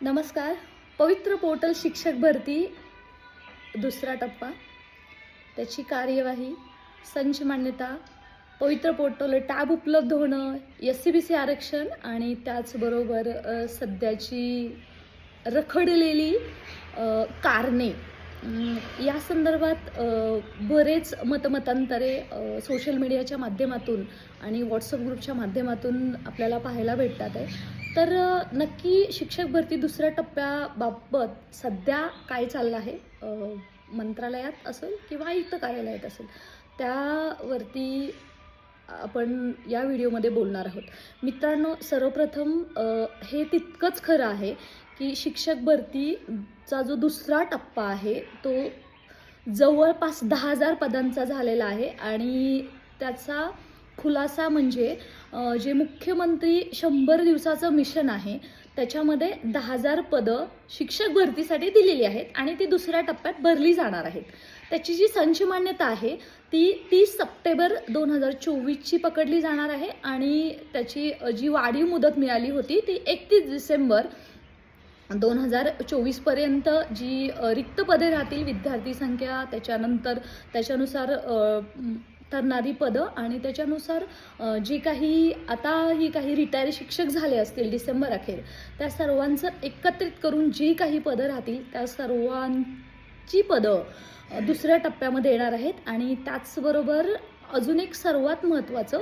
नमस्कार. पवित्र पोर्टल शिक्षक भरती दुसरा टप्पा, त्याची कार्यवाही, संच मान्यता, पवित्र पोर्टल टॅब उपलब्ध होणं, SCBC आरक्षण आणि त्याचबरोबर सध्याची रखडलेली कारणे या संदर्भात बरेच मतमतांतरे सोशल मीडियाच्या माध्यमातून आणि व्हॉट्सअप ग्रुपच्या माध्यमातून आपल्याला पाहायला भेटतात आहे. तर नक्की शिक्षक भरती दुसऱ्या टप्प्याबाबत सध्या काय चाललं आहे, मंत्रालयात असेल किंवा आयुक्त कार्यालयात असेल, त्यावरती आपण या व्हिडिओमध्ये बोलणार आहोत. मित्रांनो, सर्वप्रथम हे तितकंच खरं आहे की शिक्षक भरतीचा जो दुसरा टप्पा आहे तो जवळपास 10,000 पदांचा झालेला आहे आणि त्याचा खुलासा म्हणजे जे मुख्यमंत्री 100 दिवसाचं मिशन आहे त्याच्यामध्ये 10,000 पदं शिक्षक भरतीसाठी दिलेली आहेत आणि ती दुसऱ्या टप्प्यात भरली जाणार आहेत. त्याची जी संच मान्यता आहे ती 30 सप्टेंबर 2024ची पकडली जाणार आहे आणि त्याची जी वाढीव मुदत मिळाली होती ती 31 डिसेंबर 2024 पर्यंत जी रिक्त पदे राहतील, विद्यार्थी संख्या, त्याच्यानुसार ठरणारी पदं आणि त्याच्यानुसार जे काही काही रिटायर शिक्षक झाले असतील डिसेंबर अखेर, त्या सर्वांचं एकत्रित करून जी काही पदं राहतील त्या सर्वांची पदं दुसऱ्या टप्प्यामध्ये येणार आहेत. आणि त्याचबरोबर अजून एक सर्वात महत्त्वाचं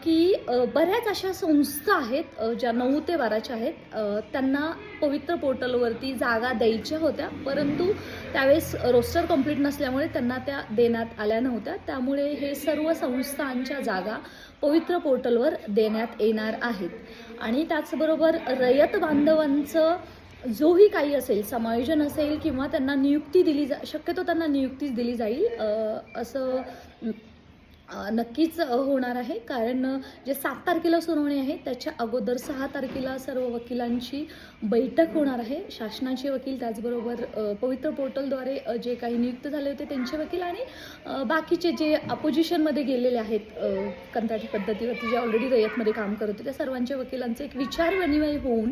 की बऱ्याच अशा संस्था आहेत ज्या 9 ते 12च्या आहेत, त्यांना पवित्र पोर्टलवरती जागा द्यायच्या होत्या, परंतु त्यावेळेस रोस्टर कंप्लीट नसल्यामुळे त्यांना त्या देण्यात आल्या नव्हत्या. त्यामुळे हे सर्व संस्थांच्या जागा पवित्र पोर्टलवर देण्यात येणार आहेत. आणि त्याचबरोबर रयत बांधवांचं जोही काही असेल, समायोजन असेल किंवा त्यांना नियुक्ती शक्यतो त्यांना नियुक्तीच दिली जाईल असं नक्कीच होणार आहे. कारण जे 7 तारखेला सुनावणी आहे त्याच्या अगोदर 6 तारखेला सर्व वकिलांची बैठक होणार आहे. शासनाचे वकील, त्याचबरोबर पवित्र पोर्टलद्वारे जे काही नियुक्त झाले होते त्यांचे वकील आणि बाकीचे जे अपोजिशनमध्ये गेलेले आहेत कंत्राटी पद्धतीवरती, जे ऑलरेडी रयतमध्ये काम करत होते, त्या सर्वांच्या वकिलांचे एक विचारविनिमय होऊन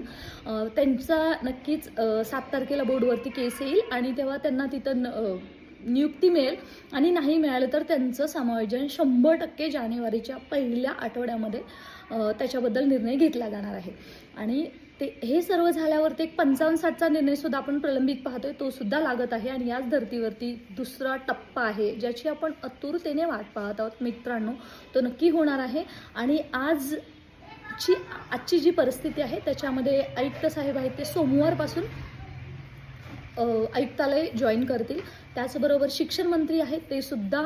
त्यांचा नक्कीच 7 तारखेला बोर्डवरती केस येईल आणि तेव्हा त्यांना तिथं नियुक्ती मिळेल आणि नाही मिळालं तर त्यांचं समायोजन 100% जानेवारीच्या पहिल्या आठवड्यामध्ये त्याच्याबद्दल निर्णय घेतला जाणार आहे. आणि हे सर्व झाल्यावरती एक 55-60चा निर्णयसुद्धा आपण प्रलंबित पाहतोय, तो सुद्धा लागत आहे. आणि याच धर्तीवरती दुसरा टप्पा आहे ज्याची आपण आतुरतेने वाट पाहत आहोत. मित्रांनो, तो नक्की होणार आहे. आणि आजची जी परिस्थिती आहे त्याच्यामध्ये आयुक्त साहेब आहेत ते सोमवारपासून आयुक्तालय जॉईन करतील. त्याचबरोबर शिक्षण मंत्री आहेत ते सुद्धा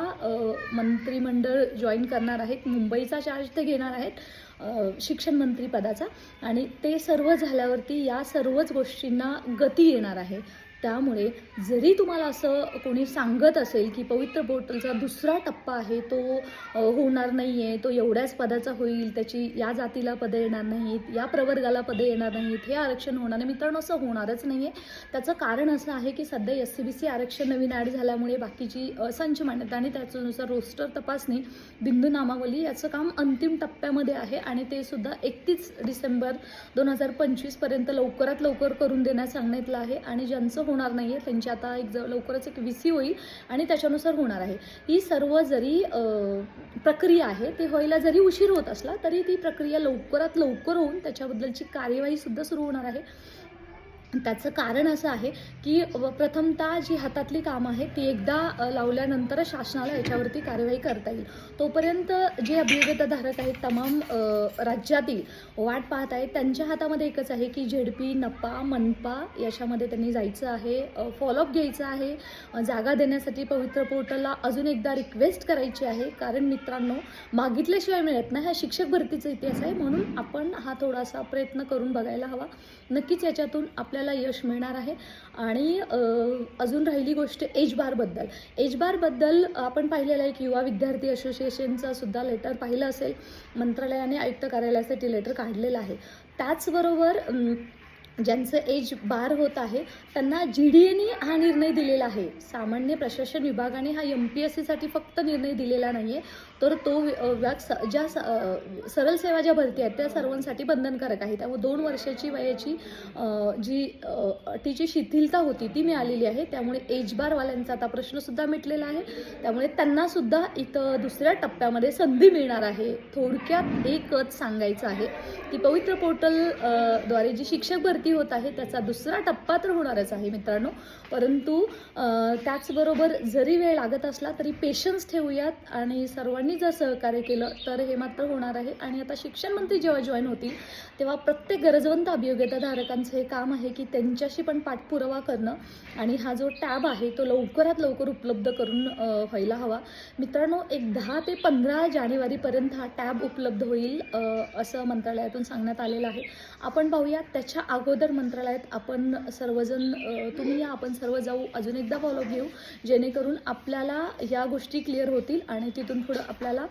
मंत्रिमंडळ जॉईन करणार आहेत. मुंबईचा चार्ज ते घेणार आहेत शिक्षण मंत्री पदाचा. आणि ते सर्व झाल्यावरती या सर्वच गोष्टींना गती येणार आहे. त्यामुळे जरी तुम्हाला असं कोणी सांगत असेल की पवित्र पोर्टलचा दुसरा टप्पा आहे तो होणार नाही आहे, तो एवढ्याच पदाचा होईल, त्याची या जातीला पदे येणार नाहीत, या प्रवर्गाला पदे येणार नाहीत, हे आरक्षण होणार नाही, मित्रांनो असं होणारच नाही आहे. त्याचं कारण असं आहे की सध्या SCBC आरक्षण नवीन ॲड झाल्यामुळे बाकीची संच मान्यता आणि त्याच्यानुसार रोस्टर तपासणी, बिंदू नामावली याचं काम अंतिम टप्प्यामध्ये आहे आणि ते सुद्धा 31 डिसेंबर 2025 पर्यंत लवकरात लवकर करून देण्यास सांगण्यात आहे. आणि ज्यांचं होणार नाही आहे त्यांची आता लवकरच एक VC होईल आणि त्याच्यानुसार होणार आहे. ही सर्व जरी प्रक्रिया आहे ते व्हायला जरी उशीर होत असला तरी ती प्रक्रिया लवकरात लवकर होऊन त्याच्याबद्दलची कार्यवाही सुद्धा सुरू होणार आहे. त्याचं कारण असं आहे की प्रथमतः जी हातातली कामं आहेत ती एकदा लावल्यानंतर शासनाला याच्यावरती कार्यवाही करता येईल. तोपर्यंत जे अभियोग्यताधारक आहेत तमाम राज्यातील वाट पाहत आहेत, त्यांच्या हातामध्ये एकच आहे की ZP, नपा, मनपा याच्यामध्ये त्यांनी जायचं आहे, फॉलोअप घ्यायचं आहे, जागा देण्यासाठी पवित्र पोर्टलला अजून एकदा रिक्वेस्ट करायची आहे. कारण मित्रांनो, मागितल्याशिवाय मिळत नाही, हा शिक्षक भरतीचा इतिहास आहे. म्हणून आपण हा थोडासा प्रयत्न करून बघायला हवा. नक्कीच याच्यातून आपल्याला यश मिळणार आहे. आणि अजून राहिली गोष्ट एज बारबद्दल आपण पाहिलेलं आहे की युवा विद्यार्थी असोसिएशनचा सुद्धा लेटर पाहिलं असेल, मंत्रालयाने आयुक्त कार्यालयासाठी लेटर काढलेलं आहे. त्याचबरोबर ज्यांचं एज बार होत आहे त्यांना GDAने हा निर्णय दिलेला आहे. सामान्य प्रशासन विभागाने हा MPSCसाठी फक्त निर्णय दिलेला नाही आहे, तर तो सरळ सेवा ज्या भरती आहेत त्या सर्वांसाठी बंधनकारक आहे. त्यामुळे 2 वर्षाची वयाची जी अटीची शिथिलता होती ती मिळालेली आहे. त्यामुळे एज बारवाल्यांचा आता प्रश्नसुद्धा मिटलेला आहे. त्यामुळे त्यांनासुद्धा इथं दुसऱ्या टप्प्यामध्ये संधी मिळणार आहे. थोडक्यात एकच सांगायचं आहे की पवित्र पोर्टल द्वारे जी शिक्षक भरती होत आहे त्याचा दुसरा टप्पा तर होणारच आहे मित्रांनो. परंतु त्याचबरोबर जरी वेळ लागत असला तरी पेशन्स ठेवूयात आणि सर्वांनी जर सहकार्य केलं तर हे मात्र होणार आहे. आणि आता शिक्षण मंत्री जेव्हा जॉईन होतील तेव्हा प्रत्येक गरजवंत अभियोग्यताधारकांचं हे काम आहे की त्यांच्याशी पण पाठपुरावा करणं आणि हा जो टॅब आहे तो लवकरात लवकर उपलब्ध करून व्हायला हवा. मित्रांनो, एक 10 ते 15 जानेवारीपर्यंत हा टॅब उपलब्ध होईल असं मंत्रालयातून सांगण्यात आलेलं आहे. आपण पाहूया त्याच्या अगोदर मंत्रालयात आपण सर्वजण तुम्ही या, आपण सर्व जाऊ, अजून एकदा फॉलो घेऊ जेणेकरून आपल्याला या गोष्टी क्लिअर होतील आणि तिथून पुढं आपल्याला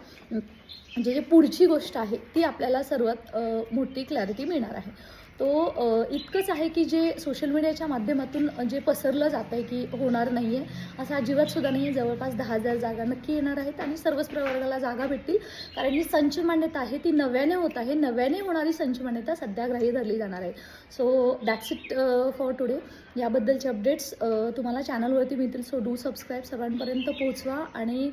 जे पुढची गोष्ट आहे ती आपल्याला सर्वात मोठी क्लॅरिटी मिळणार आहे. तो इतकंच आहे की जे सोशल मीडियाच्या माध्यमातून जे पसरलं जातं आहे की होणार नाही आहे असं अजिबातसुद्धा नाही आहे. जवळपास 10,000 जागा नक्की येणार आहेत आणि सर्वच प्रवर्गाला जागा भेटतील. कारण ही संच मान्यता आहे ती नव्याने होत आहे. नव्याने होणारी संच मान्यता सध्या ग्राह्य धरली जाणार आहे. So that's it for today. याबद्दलचे अपडेट्स तुम्हाला चॅनलवरती मिळतील. सो डू सबस्क्राईब, सर्वांपर्यंत पोहोचवा आणि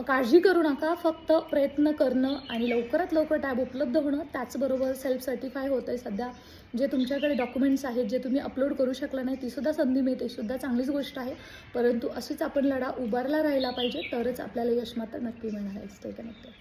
काळजी करू नका. फक्त प्रयत्न करणं आणि लवकरात लवकर टॅब उपलब्ध होणं. त्याचबरोबर सेल्फ सर्टिफाय होतं आहे सध्या. जे तुमच्याकडे डॉक्युमेंट्स आहेत जे तुम्ही अपलोड करू शकला नाही तीसुद्धा संधी मिळते, सुद्धा चांगलीच गोष्ट आहे. परंतु अशीच आपण लढा उभारला राहिला पाहिजे तरच आपल्याला यश मात्र नक्की मिळणार आहे. Stay connected.